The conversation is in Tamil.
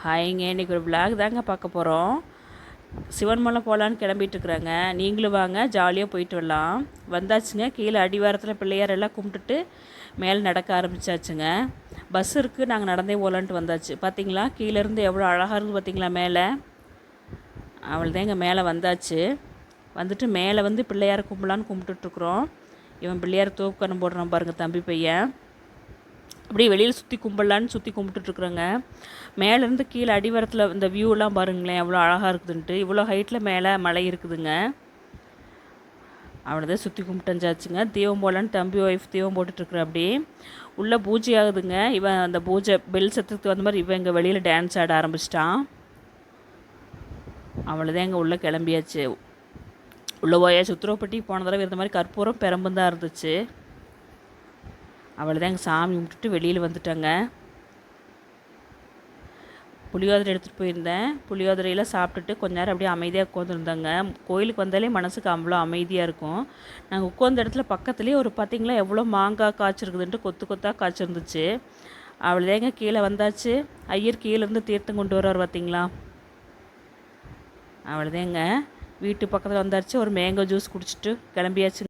ஹாய்ங்க, இன்றைக்கி ஒரு விளாக் தாங்க பார்க்க போகிறோம். சிவன்மலை போகலான்னு கிளம்பிட்டுருக்குறாங்க. நீங்களும் வாங்க, ஜாலியாக போயிட்டு வரலாம். வந்தாச்சுங்க. கீழே அடிவாரத்தில் பிள்ளையார் எல்லாம் கும்பிட்டுட்டு மேலே நடக்க ஆரம்பித்தாச்சுங்க. பஸ் இருக்குது, நாங்கள் நடந்தே போகலான்ட்டு வந்தாச்சு. பார்த்தீங்களா, கீழேருந்து எவ்வளோ அழகாக இருக்குது பார்த்தீங்களா மேலே. அவள்தான் இங்கே மேலே வந்தாச்சு. வந்துட்டு மேலே வந்து பிள்ளையாரை கும்பலான்னு கும்பிட்டுட்ருக்குறோம். இவன் பிள்ளையார் தோப்புக்கரணம் போடுறான் பாருங்கள், தம்பி பையன். அப்படியே வெளியில் சுற்றி கும்பிடலான்னு சுற்றி கும்பிட்டுட்ருக்குறோங்க. மேலேருந்து கீழே அடிவாரத்தில் இந்த வியூலாம் பாருங்களேன் எவ்வளோ அழகாக இருக்குதுன்ட்டு. இவ்வளோ ஹைட்டில் மேலே மலை இருக்குதுங்க. அவ்வளோதான் சுற்றி கும்பிட்டஞ்சாச்சுங்க. தீபம் போடலான்னு தம்பி ஒய்ஃப் தீபம் போட்டுட்ருக்குற. அப்படியே உள்ளே பூஜை ஆகுதுங்க. இவன் அந்த பூஜை பெல் சத்தத்துக்கு வந்த மாதிரி இவன் இங்கே வெளியில் டான்ஸ் ஆட ஆரம்பிச்சிட்டான். அவ்வளோதான் இங்கே உள்ளே கிளம்பியாச்சு. உள்ளே போயாச்சு. உத்தரவுப்பட்டி போன தடவை இருந்த மாதிரி கற்பூரம் பெரம்பும் தான் இருந்துச்சு. அவ்வளோதான் எங்கள் சாமி கும்பிட்டுட்டு வெளியில் வந்துட்டாங்க. புளியோதரை எடுத்துகிட்டு போயிருந்தேன். புளியோதரையில் சாப்பிட்டுட்டு கொஞ்ச நேரம் அப்படியே அமைதியாக உட்காந்துருந்தாங்க. கோயிலுக்கு வந்தாலே மனசுக்கு அவ்வளோ அமைதியாக இருக்கும். நாங்கள் உட்காந்த இடத்துல பக்கத்துலேயே ஒரு பார்த்திங்களா எவ்வளோ மாங்காய் காய்ச்சிருக்குதுன்ட்டு கொத்து கொத்தாக காய்ச்சிருந்துச்சு. அவ்வளோதாங்க கீழே வந்தாச்சு. ஐயர் கீழேருந்து தீர்த்தம் கொண்டு வர்றார் பார்த்திங்களா. அவ்வளோதாங்க வீட்டு பக்கத்தில் வந்தாச்சு. ஒரு மேங்கோ ஜூஸ் குடிச்சிட்டு கிளம்பியாச்சு.